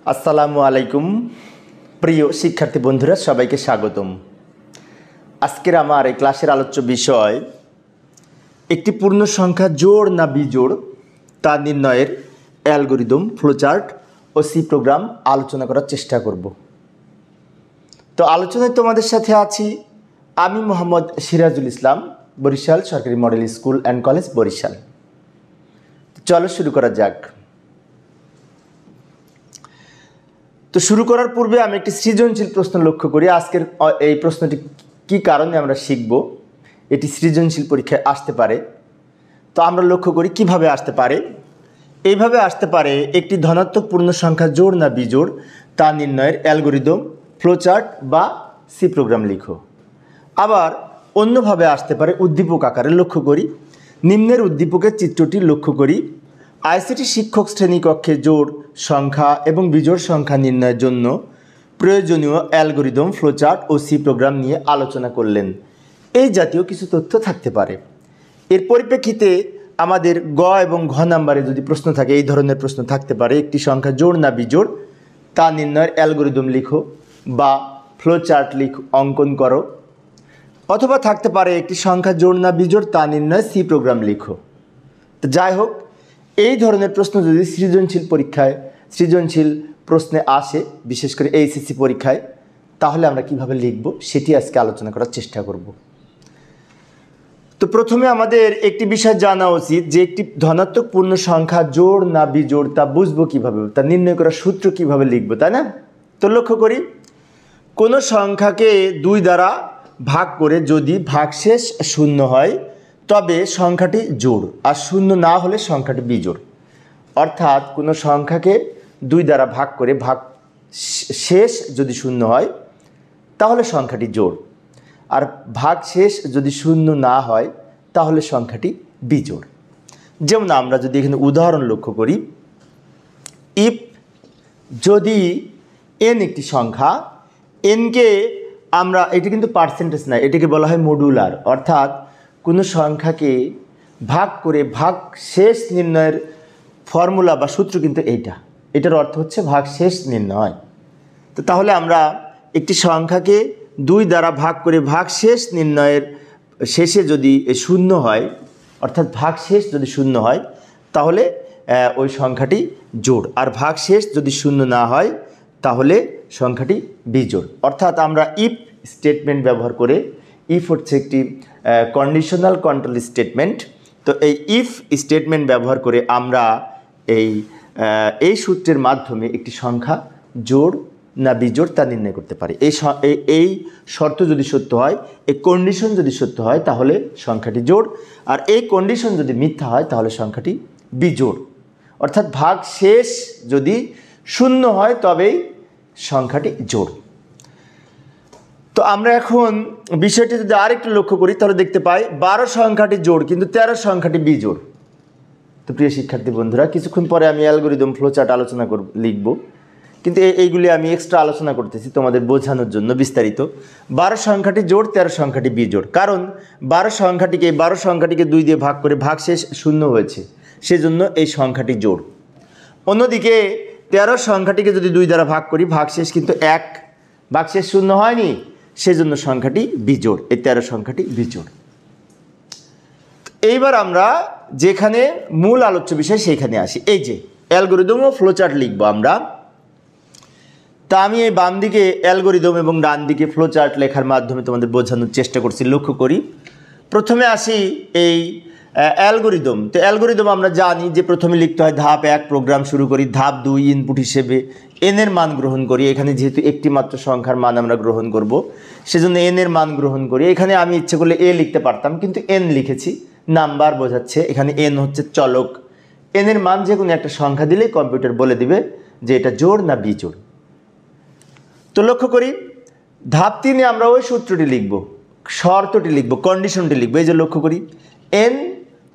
আসসালামু আলাইকুম প্রিয় শিক্ষার্থী বন্ধুরা, সবাইকে স্বাগতম। আজকের আমার এই ক্লাসের আলোচ্য বিষয় একটি পূর্ণ সংখ্যা জোড় না বিজোড় তা নির্ণয়ের অ্যালগরিদম, ফ্লোচার্ট ও সি প্রোগ্রাম আলোচনা করার চেষ্টা করব। তো আলোচনায় তোমাদের সাথে আছি আমি মোহাম্মদ সিরাজুল ইসলাম, বরিশাল সরকারি model school and college, Barishal. চলো শুরু করা যাক। তো শুরু করার পূর্বে আমি একটি সৃজনশীল প্রশ্ন লক্ষ্য করি। আজকের এই প্রশ্নটি কী কারণে আমরা শিখব, এটি সৃজনশীল পরীক্ষায় আসতে পারে। তো আমরা লক্ষ্য করি কিভাবে আসতে পারে। এইভাবে আসতে পারে, একটি ধনাত্মক পূর্ণ সংখ্যা জোড় না বিজোড় তা নির্ণয়ের অ্যালগরিদম, ফ্লোচার্ট বা সি প্রোগ্রাম লিখো। আবার অন্যভাবে আসতে পারে উদ্দীপক আকারে। লক্ষ্য করি নিম্নের উদ্দীপকের চিত্রটি লক্ষ্য করি। আইসিটি শিক্ষক শ্রেণীকক্ষে জোড় সংখ্যা এবং বিজোড় সংখ্যা নির্ণয়ের জন্য প্রয়োজনীয় অ্যালগরিদম, ফ্লোচার্ট ও সি প্রোগ্রাম নিয়ে আলোচনা করলেন। এই জাতীয় কিছু তথ্য থাকতে পারে। এর পরিপ্রেক্ষিতে আমাদের গ এবং ঘ নাম্বারে যদি প্রশ্ন থাকে, এই ধরনের প্রশ্ন থাকতে পারে, একটি সংখ্যা জোড় না বিজোড় তা নির্ণয়ের অ্যালগরিদম লিখো বা ফ্লোচার্ট অঙ্কন করো। অথবা থাকতে পারে একটি সংখ্যা জোড় না বিজোড় তা নির্ণয় সি প্রোগ্রাম লিখো। তো যাই হোক, এই ধরনের প্রশ্ন যদি সৃজনশীল প্রশ্নে আসে, বিশেষ করে এইচএসসি পরীক্ষায়, তাহলে আমরা কিভাবে লিখব সেটি আজকে আলোচনা করার চেষ্টা করব। তো প্রথমে আমাদের একটি বিষয় জানা উচিত যে একটি ধনাত্মক পূর্ণ সংখ্যা জোড় না বিজোড় তা বুঝবো কিভাবে, তা নির্ণয় করার সূত্র কিভাবে লিখব, তাই না? তো লক্ষ্য করি কোনো সংখ্যাকে 2 দ্বারা ভাগ করে যদি ভাগশেষ 0 হয় তবে সংখ্যাটি জোড়, আর 0 না হলে সংখ্যাটি বিজোড়। অর্থাৎ কোনো সংখ্যাকে 2 দ্বারা ভাগ করে ভাগশেষ যদি 0 হয় তাহলে সংখ্যাটি জোড়, আর ভাগশেষ যদি 0 না হয় তাহলে সংখ্যাটি বিজোড়। যেমন আমরা যদি এখানে উদাহরণ লক্ষ্য করি, ইফ যদি n একটি সংখ্যা, nকে আমরা, এটি কিন্তু পার্সেন্টেজ না, এটাকে বলা হয় মডুলার। অর্থাৎ কোনো সংখ্যাকে ভাগ করে ভাগশেষ নির্ণয়ের ফর্মুলা বা সূত্র কিন্তু এটার অর্থ হচ্ছে ভাগশেষ নির্ণয়। তো তাহলে আমরা একটি সংখ্যাকে 2 দ্বারা ভাগ করে ভাগশেষ নির্ণয়ের শেষে যদি 0 হয়, অর্থাৎ ভাগশেষ যদি 0 হয় তাহলে ওই সংখ্যাটি জোড়, আর ভাগশেষ যদি 0 না হয় তাহলে সংখ্যাটি বিজোড়। অর্থাৎ আমরা ইফ স্টেটমেন্ট ব্যবহার করে, ইফ হচ্ছে একটি কন্ডিশনাল কন্ট্রোল স্টেটমেন্ট, তো এই ইফ স্টেটমেন্ট ব্যবহার করে আমরা এই সূত্রের মাধ্যমে একটি সংখ্যা জোড় না বিজোড় তা নির্ণয় করতে পারি। এই শর্ত যদি সত্য হয়, এই কন্ডিশন যদি সত্য হয় তাহলে সংখ্যাটি জোড়, আর এই কন্ডিশন যদি মিথ্যা হয় তাহলে সংখ্যাটি বিজোড়। অর্থাৎ ভাগশেষ যদি 0 হয় তবেই সংখ্যাটি জোড়। তো আমরা এখন বিষয়টি যদি আরেকটু লক্ষ্য করি তাহলে দেখতে পাই 12 সংখ্যাটি জোড় কিন্তু 13 সংখ্যাটি বিজোড়। তো প্রিয় শিক্ষার্থী বন্ধুরা, কিছুক্ষণ পরে আমি অ্যালগরিদম, ফ্লোচার্ট আলোচনা লিখব, কিন্তু এইগুলি আমি এক্সট্রা আলোচনা করতেছি তোমাদের বোঝানোর জন্য বিস্তারিত। 12 সংখ্যাটি জোড়, 13 সংখ্যাটি বিজোড়, কারণ 12 সংখ্যাটিকে 2 দিয়ে ভাগ করে ভাগশেষ 0 হয়েছে, সেজন্য এই সংখ্যাটি জোড়। অন্যদিকে 13 সংখ্যাটিকে যদি 2 দ্বারা ভাগ করি, ভাগশেষ কিন্তু 1, ভাগশেষ 0 হয়নি, সেজন্য সংখ্যাটি বিজোড়, এই 13 সংখ্যাটি বিজোড়। এইবার আমরা যেখানে মূল আলোচ্য বিষয় সেখানে আসি। এই যে অ্যালগরিদম ও ফ্লোচার্ট লিখবো আমরা। তা আমি এই বাম দিকে অ্যালগরিদম এবং ডান দিকে ফ্লোচার্ট লেখার মাধ্যমে তোমাদের বোঝানোর চেষ্টা করছি। লক্ষ্য করি প্রথমে আসি এই অ্যালগরিদম। তো অ্যালগরিদম আমরা জানি যে প্রথমে লিখতে হয় ধাপ 1 প্রোগ্রাম শুরু করি, ধাপ 2 ইনপুট হিসেবে n এর মান গ্রহণ করি। এখানে যেহেতু একটি মাত্র সংখ্যার মান আমরা গ্রহণ করব, সেজন্য n এর মান গ্রহণ করি। এখানে আমি ইচ্ছে করলে a লিখতে পারতাম, কিন্তু n লিখেছি, নাম্বার বোঝাচ্ছে। এখানে n হচ্ছে চলক, n এর মান যে কোনো একটা সংখ্যা দিলেই কম্পিউটার বলে দিবে যে এটা জোড় না বিজোড়। তো লক্ষ্য করি ধাপ 3-এ আমরা ওই সূত্রটি লিখব, শর্তটি লিখব, কন্ডিশনটি লিখব। এই যে লক্ষ্য করি n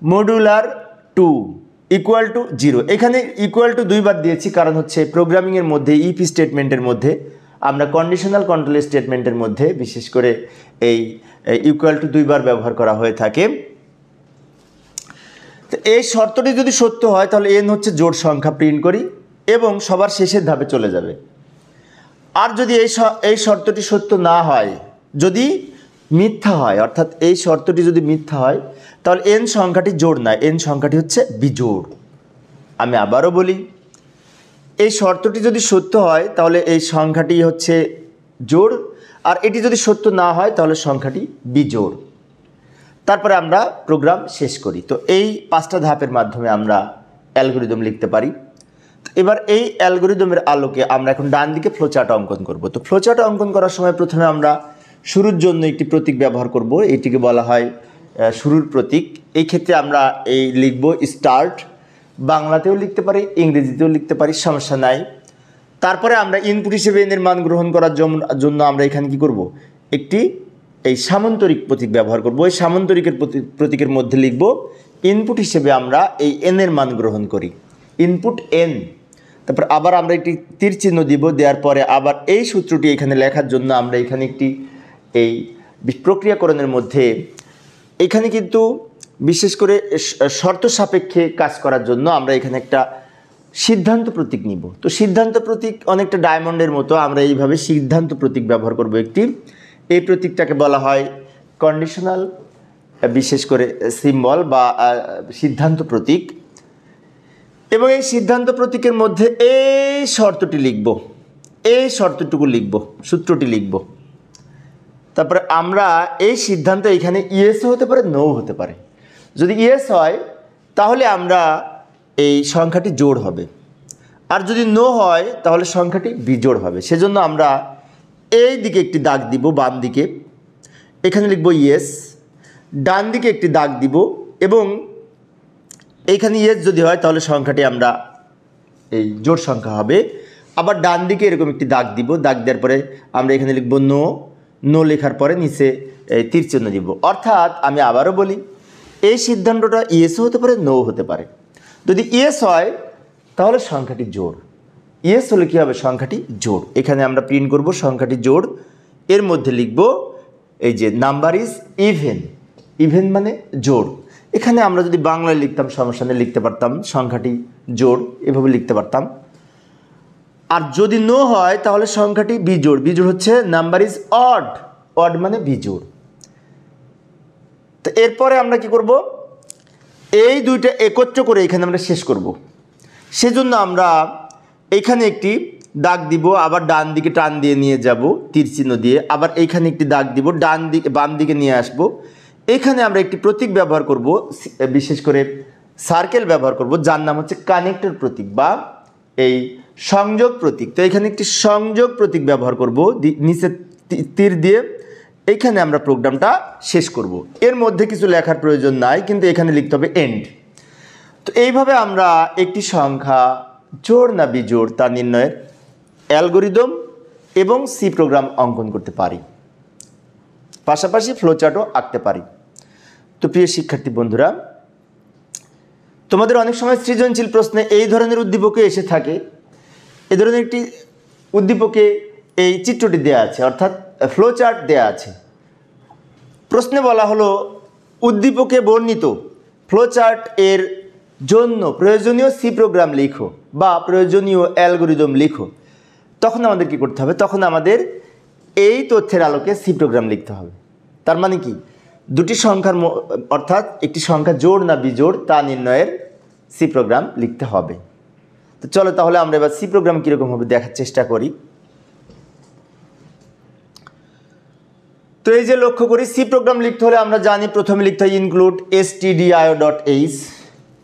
মডুলার 2 ইকুয়াল টু 0। এখানে ইকুয়াল টু 2 বার দিয়েছি, কারণ হচ্ছে প্রোগ্রামিংয়ের মধ্যে, ইফ স্টেটমেন্টের মধ্যে, আমরা কন্ডিশনাল কন্ট্রোল স্টেটমেন্টের মধ্যে বিশেষ করে এই ইকুয়াল টু 2 বার ব্যবহার করা হয়ে থাকে। তো এই শর্তটি যদি সত্য হয় তাহলে n হচ্ছে জোড় সংখ্যা প্রিন্ট করি, এবং সবার শেষের ধাপে চলে যাবে। আর যদি এই শর্তটি সত্য না হয়, যদি মিথ্যা হয়, অর্থাৎ এই শর্তটি যদি মিথ্যা হয়, তাহলে এন সংখ্যাটি জোড় নয়, এন সংখ্যাটি হচ্ছে বিজোড়। আমি আবারও বলি, এই শর্তটি যদি সত্য হয় তাহলে এই সংখ্যাটি হচ্ছে জোড়, আর এটি যদি সত্য না হয় তাহলে সংখ্যাটি বিজোড়। তারপরে আমরা প্রোগ্রাম শেষ করি। তো এই 5টা ধাপের মাধ্যমে আমরা অ্যালগরিদম লিখতে পারি। এবার এই অ্যালগরিদমের আলোকে আমরা এখন ডান দিকে ফ্লোচার্ট অঙ্কন করব। তো ফ্লোচার্ট অঙ্কন করার সময় প্রথমে আমরা শুরুর জন্য একটি প্রতীক ব্যবহার করব, এটিকে বলা হয় শুরুর প্রতীক। এই ক্ষেত্রে আমরা এই লিখব স্টার্ট, বাংলাতেও লিখতে পারি, ইংরেজিতেও লিখতে পারি, সমস্যা নাই। তারপরে আমরা ইনপুট হিসেবে এনের মান গ্রহণ করার জন্য আমরা এখানে কি করব, একটি এই সামান্তরিক প্রতীক ব্যবহার করব। এই সামান্তরিকের প্রতীকের মধ্যে লিখব ইনপুট হিসেবে আমরা এই এনের মান গ্রহণ করি, ইনপুট এন। তারপর আবার আমরা একটি তীর চিহ্ন দিব, দেওয়ার পরে আবার এই সূত্রটি এখানে লেখার জন্য আমরা এখানে একটি এই প্রক্রিয়াকরণের মধ্যে এখানে কিন্তু বিশেষ করে শর্ত সাপেক্ষে কাজ করার জন্য আমরা এখানে একটা সিদ্ধান্ত প্রতীক নিব। তো সিদ্ধান্ত প্রতীক অনেকটা ডায়মন্ডের মতো, আমরা এইভাবে সিদ্ধান্ত প্রতীক ব্যবহার করব একটি। এই প্রতীকটাকে বলা হয় কন্ডিশনাল বিশেষ করে সিম্বল বা সিদ্ধান্ত প্রতীক। এবং এই সিদ্ধান্ত প্রতীকের মধ্যে এই শর্তটি লিখব, এই শর্তটুকু লিখব, সূত্রটি লিখব। তারপরে আমরা এই সিদ্ধান্ত এখানে ইয়েসও হতে পারে, নো হতে পারে। যদি ইয়েস হয় তাহলে আমরা এই সংখ্যাটি জোড় হবে, আর যদি নো হয় তাহলে সংখ্যাটি বিজোড় হবে। সেজন্য আমরা এই দিকে একটি দাগ দিব, বাম দিকে এখানে লিখব ইয়েস, ডান দিকে একটি দাগ দিব এবং এইখানে ইয়েস যদি হয় তাহলে সংখ্যাটি আমরা এই জোড় সংখ্যা হবে। আবার ডান দিকে এরকম একটি দাগ দিব, দাগ দেওয়ার পরে আমরা এখানে লিখব নো, নো লেখার পরে নিচে এই তীর চিহ্ন দিব। অর্থাৎ আমি আবারও বলি, এই সিদ্ধান্তটা ইয়েসও হতে পারে, নো হতে পারে। যদি ইয়েস হয় তাহলে সংখ্যাটি জোড়, ইয়েস হলে কী হবে, সংখ্যাটি জোড়। এখানে আমরা প্রিন্ট করব সংখ্যাটি জোড়। এর মধ্যে লিখব এই যে নাম্বার ইজ ইভেন, ইভেন মানে জোড়। এখানে আমরা যদি বাংলায় লিখতাম সমস্যা নেই, লিখতে পারতাম সংখ্যাটি জোড়, এভাবে লিখতে পারতাম। আর যদি নো হয় তাহলে সংখ্যাটি বিজোড়, বিজোড় হচ্ছে নাম্বার ইজ অড, অড মানে বিজোড়। তো এরপরে আমরা কি করব, এই দুইটা একত্র করে এখানে আমরা শেষ করব। সেজন্য আমরা এখানে একটি দাগ দিব, আবার ডান দিকে টান দিয়ে নিয়ে যাব তীর চিহ্ন দিয়ে, আবার এইখানে একটি দাগ দিব, ডান দিকে বাম দিকে নিয়ে আসব। এখানে আমরা একটি প্রতীক ব্যবহার করব, বিশেষ করে সার্কেল ব্যবহার করব, যার নাম হচ্ছে কানেক্টর প্রতীক বা এই সংযোগ প্রতীক। তো এখানে একটি সংযোগ প্রতীক ব্যবহার করব, নিচে তীর দিয়ে এইখানে আমরা প্রোগ্রামটা শেষ করব। এর মধ্যে কিছু লেখার প্রয়োজন নাই, কিন্তু এখানে লিখতে হবে এন্ড। তো এইভাবে আমরা একটি সংখ্যা জোড় না বিজোড় তা নির্ণয়ের অ্যালগরিদম এবং সি প্রোগ্রাম অঙ্কন করতে পারি, পাশাপাশি ফ্লোচার্টও আঁকতে পারি। তো প্রিয় শিক্ষার্থী বন্ধুরা, তোমাদের অনেক সময় সৃজনশীল প্রশ্নে এই ধরনের উদ্দীপকে এসে থাকে। এ ধরনের একটি উদ্দীপকে এই চিত্রটি দেয়া আছে, অর্থাৎ ফ্লোচার্ট দেয়া আছে। প্রশ্নে বলা হলো উদ্দীপকে বর্ণিত ফ্লোচার্ট এর জন্য প্রয়োজনীয় সি প্রোগ্রাম লিখো বা প্রয়োজনীয় অ্যালগরিদম লিখো। তখন আমাদের কি করতে হবে, তখন আমাদের এই তথ্যের আলোকে সি প্রোগ্রাম লিখতে হবে। তার মানে কি, দুটি সংখ্যার অর্থাৎ একটি সংখ্যা জোড় না বিজোড় তা নির্ণয়ের সি প্রোগ্রাম লিখতে হবে। তো চলো তাহলে আমরা এবার সি প্রোগ্রাম কীরকম হবে দেখার চেষ্টা করি। তো এই যে লক্ষ্য করি, সি প্রোগ্রাম লিখতে হলে আমরা জানি প্রথমে লিখতে হয় ইনক্লুড stdio.h।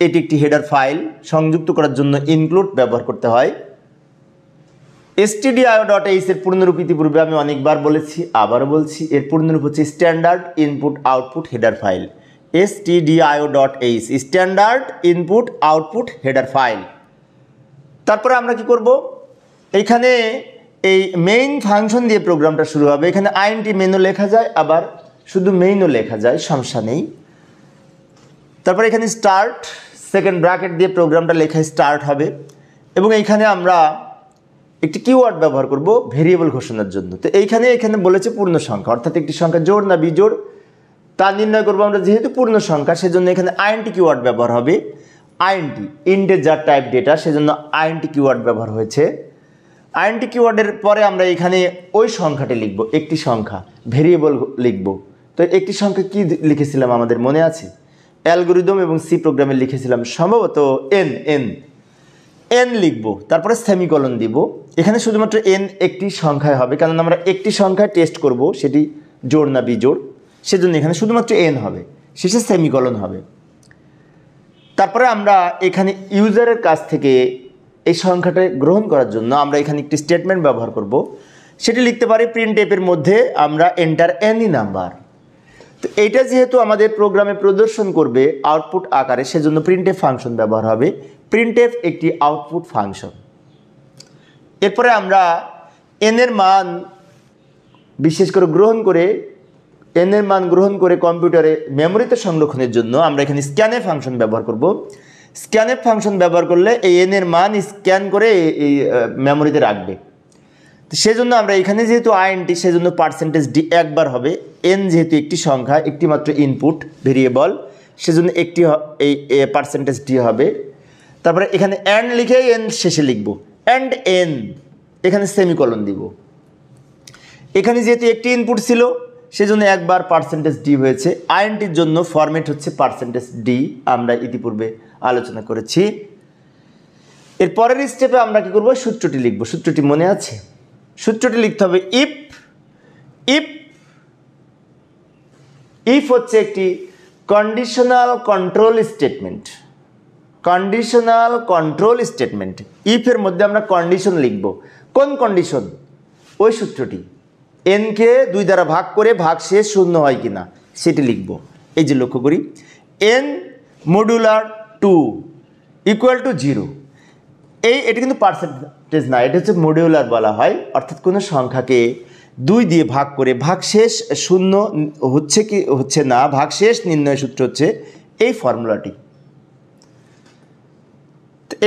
এটি একটি হেডার ফাইল, সংযুক্ত করার জন্য ইনক্লুড ব্যবহার করতে হয়। stdio.h এর পূর্ণরূপ ইতিপূর্বে আমি অনেকবার বলেছি, আবারও বলছি, এর পূর্ণরূপ হচ্ছে standard input output header file. stdio.h standard input output header file. তারপরে আমরা কি করব, এইখানে এই মেইন ফাংশন দিয়ে প্রোগ্রামটা শুরু হবে। এখানে আইএনটি মেনও লেখা যায়, আবার শুধু মেইনও লেখা যায়, সমস্যা নেই। তারপরে এখানে স্টার্ট সেকেন্ড ব্র্যাকেট দিয়ে প্রোগ্রামটা লেখা স্টার্ট হবে এবং এইখানে আমরা একটি কিওয়ার্ড ব্যবহার করব ভেরিয়েবল ঘোষণার জন্য। তো এখানে বলেছে পূর্ণ সংখ্যা, অর্থাৎ একটি সংখ্যা জোড় না বিজোড় তা নির্ণয় করবো আমরা। যেহেতু পূর্ণ সংখ্যা সেজন্য এখানে আইএনটি কিওয়ার্ড ব্যবহার হবে। আইএনটি ইন্টিজার টাইপ ডেটা, সেজন্য আইএনটি কিওয়ার্ড ব্যবহার হয়েছে। আইএনটি কিওয়ার্ডের পরে আমরা এখানে ওই সংখ্যাটি লিখব, একটি সংখ্যা ভেরিয়েবল লিখব। তো একটি সংখ্যা কি লিখেছিলাম আমাদের মনে আছে? অ্যালগরিদম এবং সি প্রোগ্রামে লিখেছিলাম সম্ভবত এন লিখব, তারপরে সেমিকলন দিব। এখানে শুধুমাত্র এন একটি সংখ্যায় হবে, কারণ আমরা একটি সংখ্যায় টেস্ট করব সেটি জোড় না বিজোড়, সেজন্য এখানে শুধুমাত্র এন হবে, শেষে সেমিকলন হবে। তারপরে আমরা এখানে ইউজারের কাছ থেকে এই সংখ্যাটা গ্রহণ করার জন্য আমরা এখানে একটি স্টেটমেন্ট ব্যবহার করব। সেটি লিখতে পারি প্রিন্টএফের মধ্যে আমরা এন্টার এনি নাম্বার। তো এইটা যেহেতু আমাদের প্রোগ্রামে প্রদর্শন করবে আউটপুট আকারে, সেজন্য প্রিন্টএফ ফাংশন ব্যবহার হবে। প্রিন্টএফ একটি আউটপুট ফাংশন। এরপরে আমরা এনের মান বিশেষ করে এনের মান গ্রহণ করে কম্পিউটারে মেমোরিতে সংরক্ষণের জন্য আমরা এখানে স্ক্যানএফ ফাংশন ব্যবহার করব। স্ক্যানএফ ফাংশন ব্যবহার করলে এই এনের মান স্ক্যান করে এই মেমোরিতে রাখবে। তো সেজন্য আমরা এখানে যেহেতু আইএনটি, সেজন্য %d একবার হবে। এন যেহেতু একটি সংখ্যা, একটি মাত্র ইনপুট ভেরিয়েবল, সেজন্য একটি এই %d হবে। তারপরে এখানে অ্যান্ড লিখে এন শেষে লিখব, অ্যান্ড এন, এখানে সেমিকলন দিব। এখানে যেহেতু একটি ইনপুট ছিল সেজন্য একবার %d হয়েছে। আইএনটির জন্য ফরম্যাট হচ্ছে %d, আমরা ইতিপূর্বে আলোচনা করেছি। এর পরের স্টেপে আমরা কি করব? সূত্রটি লিখব। সূত্রটি মনে আছে? সূত্রটি লিখতে হবে ইফ হচ্ছে একটি conditional control statement. Conditional control statement, ইফের মধ্যে আমরা কন্ডিশন লিখব। কোন কন্ডিশন? ওই সূত্রটি, এনকে 2 দ্বারা ভাগ করে ভাগশেষ 0 হয় কিনা সেটি লিখব। এই যে লক্ষ্য করি, এন মডুলার 2 = 0। এটি কিন্তু পার্সেন্টেজ না, এটা হচ্ছে মডিউলার বলা হয়। অর্থাৎ কোনো সংখ্যাকে 2 দিয়ে ভাগ করে ভাগশেষ 0 হচ্ছে কি হচ্ছে না, ভাগশেষ নির্ণয় সূত্র হচ্ছে এই ফর্মুলাটি।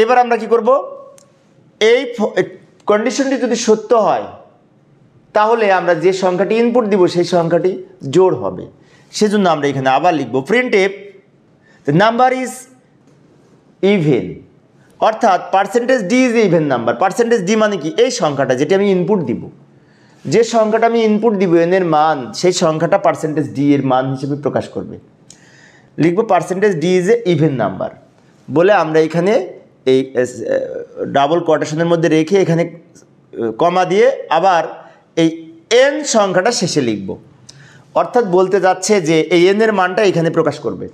এবার আমরা কি করব? এই কন্ডিশনটি যদি সত্য হয় তাহলে আমরা যে সংখ্যাটি ইনপুট দিব সেই সংখ্যাটি জোড় হবে। সেজন্য আমরা এখানে আবার লিখব printf the number is even, অর্থাৎ %d is even number. %d মানে কি? এই সংখ্যাটা যেটি আমি ইনপুট দিব, যে সংখ্যাটা আমি ইনপুট দিব এনের মান, সেই সংখ্যাটা %d এর মান হিসেবে প্রকাশ করবে। লিখব %d is a even number বলে আমরা এখানে এই ডাবল কোটেশনের মধ্যে রেখে এখানে কমা দিয়ে আবার এই এন সংখ্যাটা শেষে লিখব। অর্থাৎ বলতে যাচ্ছে যে এই এনের মানটা এখানে প্রকাশ করবে,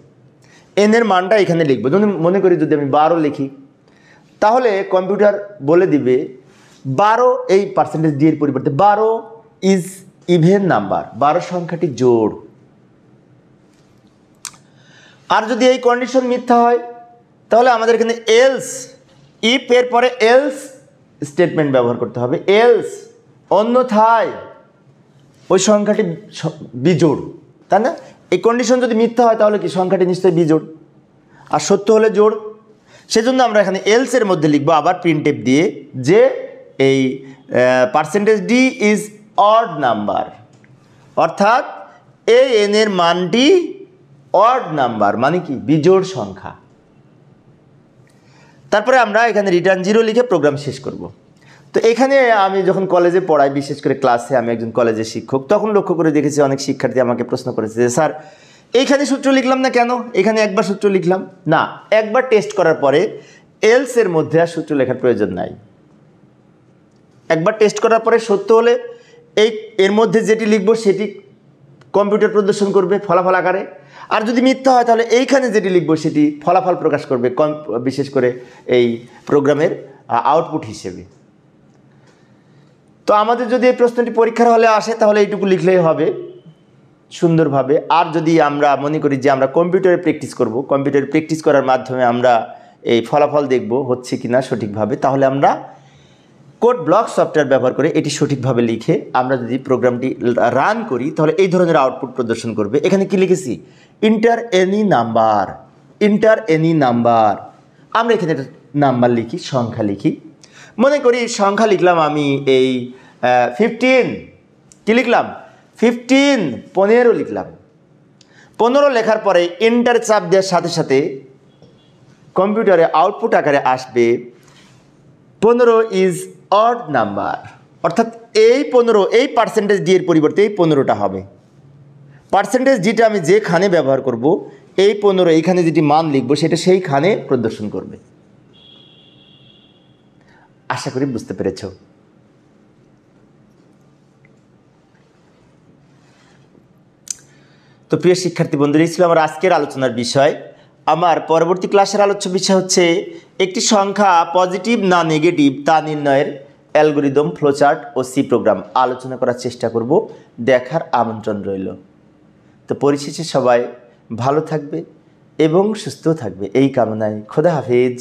এনের মানটা এখানে লিখব। মনে করি যদি আমি 12 লিখি, তাহলে কম্পিউটার বলে দিবে 12, এই %d এর পরিবর্তে 12 ইজ ইভেন নাম্বার, 12 সংখ্যাটি জোড়। আর যদি এই কন্ডিশন মিথ্যা হয় তাহলে আমাদের এখানে এলস, ইফ এর পরে এলস স্টেটমেন্ট ব্যবহার করতে হবে। এলস, অন্যথায় ওই সংখ্যাটি বিজোড়, তাই না? এই কন্ডিশন যদি মিথ্যা হয় তাহলে কি সংখ্যাটি নিশ্চয়ই বিজোড়, আর সত্য হলে জোড়। সেজন্য আমরা এখানে এলসের মধ্যে লিখবো আবার প্রিন্টএফ দিয়ে যে এই %d ইজ অড নাম্বার, অর্থাৎ এই এনের মানটি অড নাম্বার, মানে কি? বিজোড় সংখ্যা। তারপরে আমরা এখানে রিটার্ন 0 লিখে প্রোগ্রাম শেষ করব। তো এখানে আমি যখন কলেজে পড়াই, বিশেষ করে ক্লাসে, আমি একজন কলেজের শিক্ষক, তখন লক্ষ্য করে দেখেছি অনেক শিক্ষার্থী আমাকে প্রশ্ন করেছে যে স্যার এইখানে সূত্র লিখলাম না কেন, এখানে একবার সূত্র লিখলাম না। একবার টেস্ট করার পরে এলস এর মধ্যে আর সূত্র লেখার প্রয়োজন নাই। একবার টেস্ট করার পরে সত্য হলে এর মধ্যে যেটি লিখবো সেটি কম্পিউটার প্রদর্শন করবে ফলাফল আকারে, আর যদি মিথ্যা হয় তাহলে এইখানে যেটি লিখবো সেটি ফলাফল প্রকাশ করবে, বিশেষ করে এই প্রোগ্রামের আউটপুট হিসেবে। তো আমাদের যদি এই প্রশ্নটি পরীক্ষার হলে আসে তাহলে এইটুকু লিখলেই হবে সুন্দরভাবে। আর যদি আমরা মনে করি যে আমরা কম্পিউটারে প্র্যাকটিস করব, কম্পিউটারে প্র্যাকটিস করার মাধ্যমে আমরা এই ফলাফল দেখব হচ্ছে কিনা সঠিকভাবে, তাহলে আমরা কোড ব্লক সফটওয়্যার ব্যবহার করে এটি সঠিকভাবে লিখে আমরা যদি প্রোগ্রামটি রান করি তাহলে এই ধরনের আউটপুট প্রদর্শন করবে। এখানে কি লিখেছি? Inter any number, inter any number. আমরা এখানে একটা নাম্বার লিখি, সংখ্যা লিখি। মনে করি সংখ্যা লিখলাম আমি এই 15, কি লিখলাম? 15 লিখলাম। 15 লেখার পরে এন্টার চাপ দেওয়ার সাথে সাথে কম্পিউটারে আউটপুট আকারে আসবে 15 ইজ অড নাম্বার, অর্থাৎ এই 15 এই পার্সেন্টেজ ডি এর পরিবর্তে এই 15টা হবে। পার্সেন্টেজ ডিটা আমি যেখানে ব্যবহার করব, এই 15 এইখানে যেটি মান লিখব সেটা সেইখানে প্রদর্শন করবে। আশা করি বুঝতে পেরেছ। তো প্রিয় শিক্ষার্থী বন্ধুরা, এই ছিল আমার আজকের আলোচনার বিষয়। আমার পরবর্তী ক্লাসের আলোচ্য বিষয় হচ্ছে একটি সংখ্যা পজিটিভ না নেগেটিভ তা নির্ণয়ের অ্যালগরিদম, ফ্লোচার্ট ও সি প্রোগ্রাম আলোচনা করার চেষ্টা করব। দেখার আমন্ত্রণ রইল। তো পরিশেষে সবাই ভালো থাকবে এবং সুস্থ থাকবে এই কামনায়। খোদা হাফেজ।